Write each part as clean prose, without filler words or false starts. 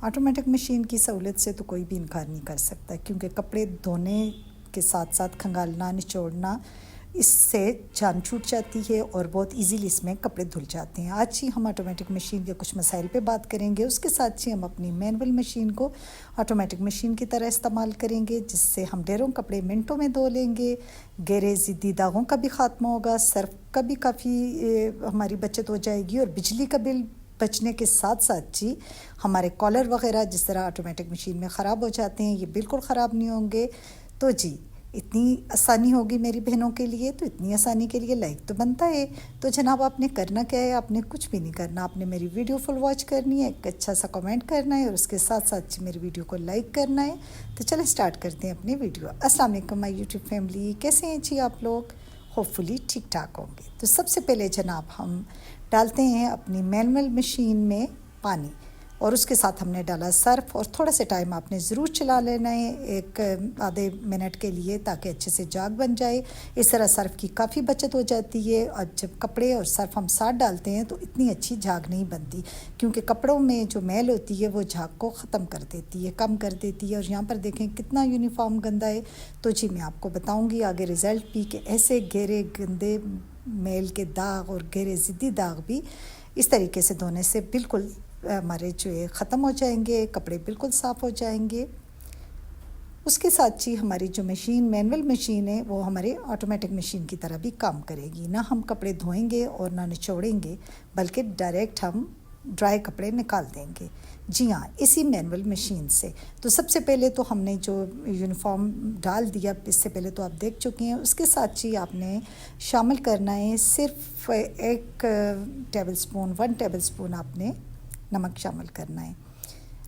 Automatic machine की सहूलत से तो कोई भी इनकार नहीं कर सकता, क्योंकि कपड़े धोने के साथ साथ खंगालना, निचोड़ना, इससे जान छूट जाती है और बहुत इजीली इसमें कपड़े धुल जाते हैं। आज ही हम ऑटोमेटिक मशीन के कुछ मसाइल पे बात करेंगे, उसके साथ ही हम अपनी मैनुअल मशीन को ऑटोमेटिक मशीन की तरह इस्तेमाल करेंगे, जिससे हम ढेरों कपड़े मिनटों में धो लेंगे। गहरे ज़िद्दी दागों का भी ख़ात्मा होगा, सर्फ का भी काफ़ी हमारी बचत हो जाएगी और बिजली का बिल बचने के साथ साथ जी हमारे कॉलर वगैरह जिस तरह ऑटोमेटिक मशीन में ख़राब हो जाते हैं, ये बिल्कुल ख़राब नहीं होंगे। तो जी इतनी आसानी होगी मेरी बहनों के लिए, तो इतनी आसानी के लिए लाइक तो बनता है। तो जनाब आपने करना क्या है, आपने कुछ भी नहीं करना, आपने मेरी वीडियो फुल वॉच करनी है, एक अच्छा सा कमेंट करना है और उसके साथ साथ मेरी वीडियो को लाइक करना है। तो चलो स्टार्ट करते हैं अपनी वीडियो। अस्सलाम वालेकुम माय यूट्यूब फैमिली, कैसे हैं जी आप लोग? होपफुली ठीक ठाक होंगे। तो सबसे पहले जनाब हम डालते हैं अपनी मैनुअल मशीन में पानी और उसके साथ हमने डाला सर्फ और थोड़ा सा टाइम आपने ज़रूर चला लेना है, एक आधे मिनट के लिए, ताकि अच्छे से जाग बन जाए। इस तरह सर्फ की काफ़ी बचत हो जाती है और जब कपड़े और सर्फ हम साथ डालते हैं तो इतनी अच्छी झाग नहीं बनती, क्योंकि कपड़ों में जो मैल होती है वो झाग को ख़त्म कर देती है, कम कर देती है। और यहाँ पर देखें कितना यूनिफॉर्म गंदा है। तो जी मैं आपको बताऊँगी आगे रिज़ल्ट भी कि ऐसे गहरे गंदे मैल के दाग और गहरे ज़िद्दी दाग भी इस तरीके से धोने से बिल्कुल हमारे जो है ख़त्म हो जाएंगे, कपड़े बिल्कुल साफ़ हो जाएंगे। उसके साथ ही हमारी जो मशीन मैनुअल मशीन है वो हमारे ऑटोमेटिक मशीन की तरह भी काम करेगी। ना हम कपड़े धोएंगे और ना निचोड़ेंगे, बल्कि डायरेक्ट हम ड्राई कपड़े निकाल देंगे। जी हाँ, इसी मैनुअल मशीन से। तो सबसे पहले तो हमने जो यूनिफॉर्म डाल दिया, इससे पहले तो आप देख चुके हैं। उसके साथ ही आपने शामिल करना है सिर्फ 1 टेबल स्पून आपने नमक शामिल करना है।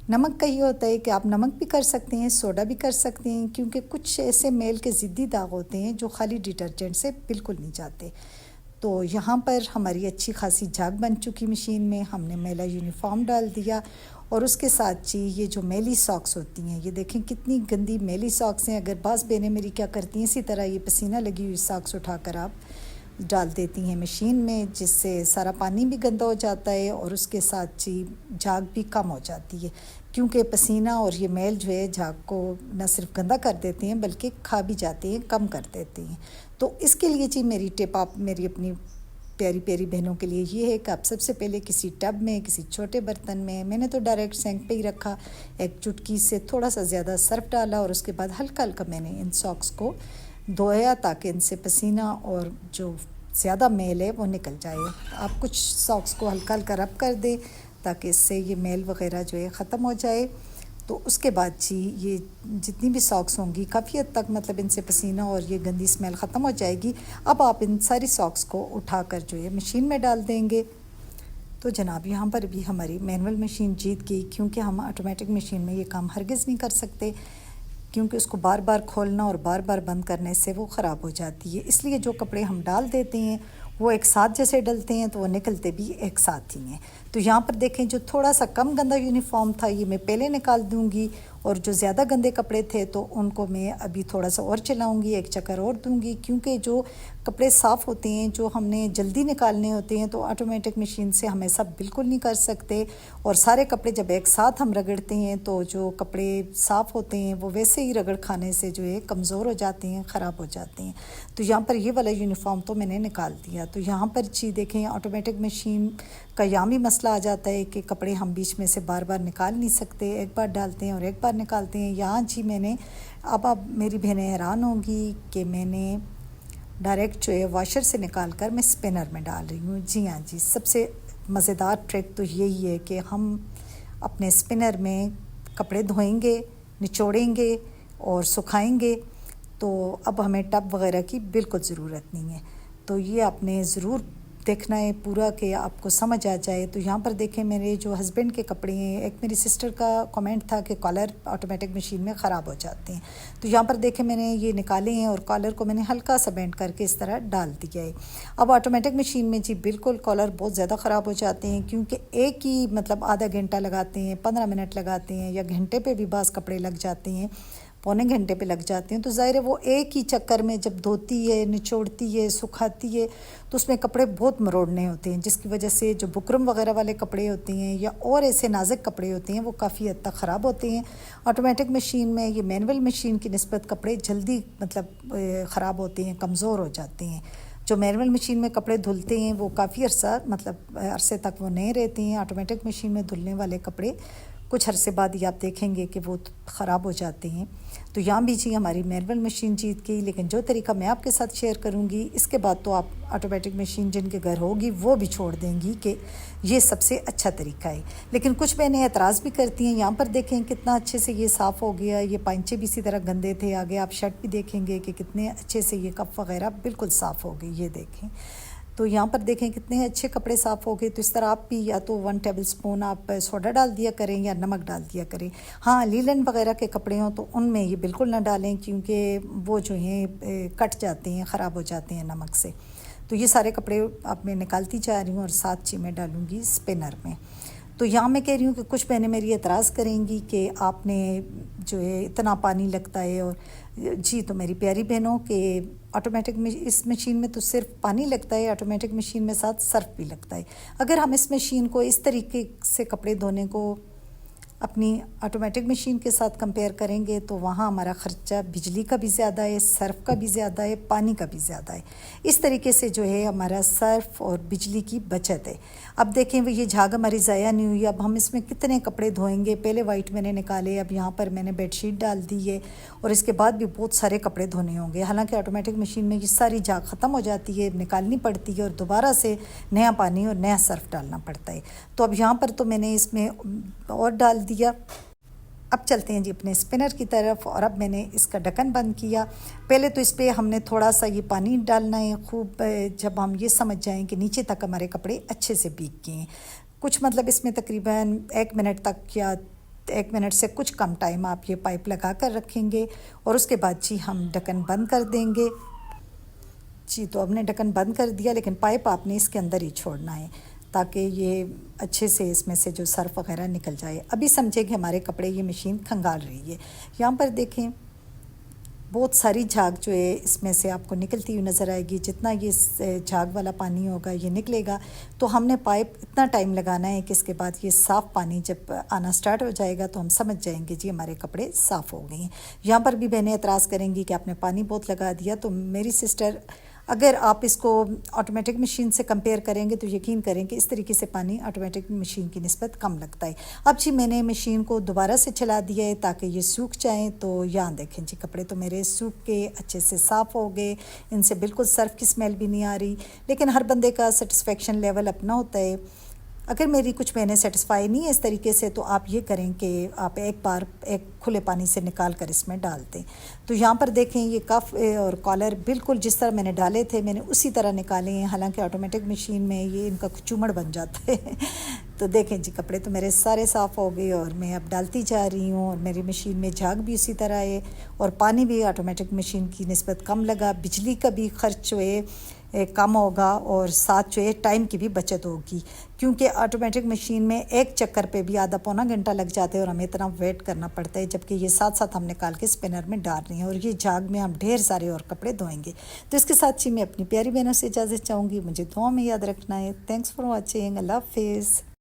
नमक का ये होता है कि आप नमक भी कर सकते हैं, सोडा भी कर सकते हैं, क्योंकि कुछ ऐसे मैल के ज़िद्दी दाग होते हैं जो खाली डिटर्जेंट से बिल्कुल नहीं जाते। तो यहाँ पर हमारी अच्छी खासी झाग बन चुकी मशीन में, हमने मैला यूनिफॉर्म डाल दिया और उसके साथ ही ये जो मैली सॉक्स होती हैं, ये देखें कितनी गंदी मैली सॉक्स हैं। अगर बास बहनें मेरी क्या करती हैं, इसी तरह ये पसीना लगी हुई सॉक्स उठाकर आप डाल देती हैं मशीन में, जिससे सारा पानी भी गंदा हो जाता है और उसके साथ ही झाग भी कम हो जाती है, क्योंकि पसीना और ये मैल जो है झाग को न सिर्फ गंदा कर देते हैं बल्कि खा भी जाते हैं, कम कर देते हैं। तो इसके लिए जी मेरी टिप आप मेरी अपनी प्यारी प्यारी बहनों के लिए ये है कि आप सबसे पहले किसी टब में, किसी छोटे बर्तन में, मैंने तो डायरेक्ट सिंक पे ही रखा, एक चुटकी से थोड़ा सा ज़्यादा सर्फ डाला और उसके बाद हल्का हल्का मैंने इन सॉक्स को धोया, ताकि इनसे पसीना और जो ज़्यादा मैल है वो निकल जाए। आप कुछ सॉक्स को हल्का हल्का रब कर दें ताकि इससे ये मैल वगैरह जो है ख़त्म हो जाए। तो उसके बाद जी ये जितनी भी सॉक्स होंगी काफ़ी हद तक मतलब इनसे पसीना और ये गंदी स्मेल ख़त्म हो जाएगी। अब आप इन सारी सॉक्स को उठाकर जो है मशीन में डाल देंगे। तो जनाब यहाँ पर भी हमारी मैनुअल मशीन जीत गई, क्योंकि हम ऑटोमेटिक मशीन में ये काम हरगिज़ नहीं कर सकते, क्योंकि उसको बार बार खोलना और बार बार बंद करने से वो ख़राब हो जाती है। इसलिए जो कपड़े हम डाल देते हैं वो एक साथ जैसे डलते हैं तो वो निकलते भी एक साथ ही हैं। तो यहाँ पर देखें जो थोड़ा सा कम गंदा यूनिफॉर्म था ये मैं पहले निकाल दूँगी, और जो ज़्यादा गंदे कपड़े थे तो उनको मैं अभी थोड़ा सा और चलाऊँगी, एक चक्कर और दूँगी, क्योंकि जो कपड़े साफ़ होते हैं, जो हमने जल्दी निकालने होते हैं, तो ऑटोमेटिक मशीन से हम ऐसा बिल्कुल नहीं कर सकते। और सारे कपड़े जब एक साथ हम रगड़ते हैं तो जो कपड़े साफ़ होते हैं वो वैसे ही रगड़ खाने से जो है कमज़ोर हो जाते हैं, ख़राब हो जाते हैं। तो यहाँ पर ये वाला यूनिफॉर्म तो मैंने निकाल दिया। तो यहाँ पर जी देखें ऑटोमेटिक मशीन का यहाँ भी मसला आ जाता है कि कपड़े हम बीच में से बार बार निकाल नहीं सकते, एक बार डालते हैं और एक बार निकालते हैं। यहाँ जी मैंने अब मेरी बहनें हैरान होंगी कि मैंने डायरेक्ट जो है वॉशर से निकाल कर मैं स्पिनर में डाल रही हूँ। जी हाँ जी, सबसे मज़ेदार ट्रिक तो यही है कि हम अपने स्पिनर में कपड़े धोएंगे, निचोड़ेंगे और सुखाएंगे, तो अब हमें टब वगैरह की बिल्कुल ज़रूरत नहीं है। तो ये आपने ज़रूर देखना है पूरा कि आपको समझ आ जाए। तो यहाँ पर देखें मेरे जो हस्बैंड के कपड़े हैं, एक मेरी सिस्टर का कमेंट था कि कॉलर ऑटोमेटिक मशीन में ख़राब हो जाते हैं। तो यहाँ पर देखें मैंने ये निकाले हैं और कॉलर को मैंने हल्का सा बेंड करके इस तरह डाल दिया है। अब ऑटोमेटिक मशीन में जी बिल्कुल कॉलर बहुत ज़्यादा ख़राब हो जाते हैं, क्योंकि एक ही मतलब आधा घंटा लगाते हैं, 15 मिनट लगाते हैं या घंटे पर भी बाज़ कपड़े लग जाते हैं। पौने घंटे पे लग जाते हैं। तो ज़ाहिर है वो एक ही चक्कर में जब धोती है, निचोड़ती है, सुखाती है, तो उसमें कपड़े बहुत मरोड़ने होते हैं, जिसकी वजह से जो बुकरम वगैरह वाले कपड़े होते हैं या और ऐसे नाजुक कपड़े होते हैं वो काफ़ी हद तक ख़राब होते हैं। ऑटोमेटिक मशीन में ये मैनुअल मशीन की निस्बत कपड़े जल्दी मतलब ख़राब होते हैं, कमज़ोर हो जाते हैं। जो मैनुअल मशीन में कपड़े धुलते हैं वो काफ़ी अरसे तक वो नहीं रहते हैं। ऑटोमेटिक मशीन में धुलने वाले कपड़े कुछ अरसे बाद ही आप देखेंगे कि वो ख़राब हो जाते हैं। तो यहाँ भी जी हमारी मैनुअल मशीन जीत गई, लेकिन जो तरीका मैं आपके साथ शेयर करूँगी इसके बाद तो आप ऑटोमेटिक मशीन जिनके घर होगी वो भी छोड़ देंगी कि ये सबसे अच्छा तरीका है। लेकिन कुछ बहनें एतराज़ भी करती हैं। यहाँ पर देखें कितना अच्छे से ये साफ़ हो गया, ये पाइंचे भी इसी तरह गंदे थे। आगे आप शर्ट भी देखेंगे कि कितने अच्छे से ये कप वगैरह बिल्कुल साफ़ हो गई, ये देखें। तो यहाँ पर देखें कितने अच्छे कपड़े साफ़ हो गए। तो इस तरह आप भी या तो 1 टेबल स्पून आप सोडा डाल दिया करें या नमक डाल दिया करें। हाँ, लीलन वगैरह के कपड़े हों तो उनमें ये बिल्कुल ना डालें, क्योंकि वो जो हैं कट जाते हैं, ख़राब हो जाते हैं नमक से। तो ये सारे कपड़े अब मैं निकालती जा रही हूँ और साथ ही मैं डालूँगी स्पिनर में। तो यहाँ मैं कह रही हूँ कि कुछ बहनें मेरी एतराज़ करेंगी कि आपने जो है इतना पानी लगता है, और जी तो मेरी प्यारी बहनों के ऑटोमेटिक में इस मशीन में तो सिर्फ पानी लगता है, ऑटोमेटिक मशीन में साथ सर्फ भी लगता है। अगर हम इस मशीन को इस तरीके से कपड़े धोने को अपनी ऑटोमेटिक मशीन के साथ कंपेयर करेंगे तो वहाँ हमारा ख़र्चा बिजली का भी ज़्यादा है, सर्फ़ का भी ज़्यादा है, पानी का भी ज़्यादा है। इस तरीके से जो है हमारा सर्फ़ और बिजली की बचत है। अब देखें वो ये झाग हमारी ज़ाया नहीं हुई। अब हम इसमें कितने कपड़े धोएंगे। पहले वाइट मैंने निकाले, अब यहाँ पर मैंने बेडशीट डाल दी है और इसके बाद भी बहुत सारे कपड़े धोने होंगे। हालांकि ऑटोमेटिक मशीन में ये सारी झाग ख़त्म हो जाती है, निकालनी पड़ती है और दोबारा से नया पानी और नया सर्फ़ डालना पड़ता है। तो अब यहाँ पर तो मैंने इसमें और डाल दिया। अब चलते हैं जी अपने स्पिनर की तरफ, और अब मैंने इसका ढक्कन बंद किया। पहले तो इस पर हमने थोड़ा सा ये पानी डालना है खूब, जब हम ये समझ जाएं कि नीचे तक हमारे कपड़े अच्छे से भीग गए हैं। कुछ मतलब इसमें तकरीबन 1 मिनट तक या 1 मिनट से कुछ कम टाइम आप ये पाइप लगा कर रखेंगे और उसके बाद जी हम ढक्कन बंद कर देंगे। जी तो हमने ढक्कन बंद कर दिया, लेकिन पाइप आपने इसके अंदर ही छोड़ना है ताकि ये अच्छे से इसमें से जो सर्फ वगैरह निकल जाए। अभी समझे कि हमारे कपड़े ये मशीन खंगाल रही है। यहाँ पर देखें बहुत सारी झाग जो है इसमें से आपको निकलती हुई नज़र आएगी। जितना ये झाग वाला पानी होगा ये निकलेगा, तो हमने पाइप इतना टाइम लगाना है कि इसके बाद ये साफ़ पानी जब आना स्टार्ट हो जाएगा तो हम समझ जाएंगे जी हमारे कपड़े साफ़ हो गए हैं। यहाँ पर भी बहनें एतराज़ करेंगी कि आपने पानी बहुत लगा दिया। तो मेरी सिस्टर, अगर आप इसको ऑटोमेटिक मशीन से कंपेयर करेंगे तो यकीन करें कि इस तरीके से पानी ऑटोमेटिक मशीन की निस्बत कम लगता है। अब जी मैंने मशीन को दोबारा से चला दिया है ताकि ये सूख जाएं। तो यहाँ देखें जी कपड़े तो मेरे सूख के अच्छे से साफ़ हो गए, इनसे बिल्कुल सर्फ की स्मेल भी नहीं आ रही। लेकिन हर बंदे का सेटिस्फेक्शन लेवल अपना होता है। अगर मेरी कुछ बहनें सेटिस्फाई नहीं है इस तरीके से तो आप ये करें कि आप एक बार एक खुले पानी से निकाल कर इसमें डाल दें। तो यहाँ पर देखें ये कफ और कॉलर बिल्कुल जिस तरह मैंने डाले थे मैंने उसी तरह निकाले हैं। हालांकि ऑटोमेटिक मशीन में ये इनका चूमड़ बन जाता है। तो देखें जी कपड़े तो मेरे सारे साफ़ हो गए और मैं अब डालती जा रही हूँ, और मेरी मशीन में झाग भी उसी तरह है और पानी भी ऑटोमेटिक मशीन की निस्बत कम लगा। बिजली का भी खर्च जो है कम होगा और साथ जो है टाइम की भी बचत होगी, क्योंकि ऑटोमेटिक मशीन में एक चक्कर पे भी आधा पौना घंटा लग जाता है और हमें इतना वेट करना पड़ता है, जबकि ये साथ साथ हम निकाल के स्पिनर में डाल रहे हैं और ये झाग में हम ढेर सारे और कपड़े धोएंगे। तो इसके साथ ही मैं अपनी प्यारी बहनों से इजाज़त चाहूँगी। मुझे दुआ में याद रखना है। Thanks for watching. अल्लाह हाफिज़।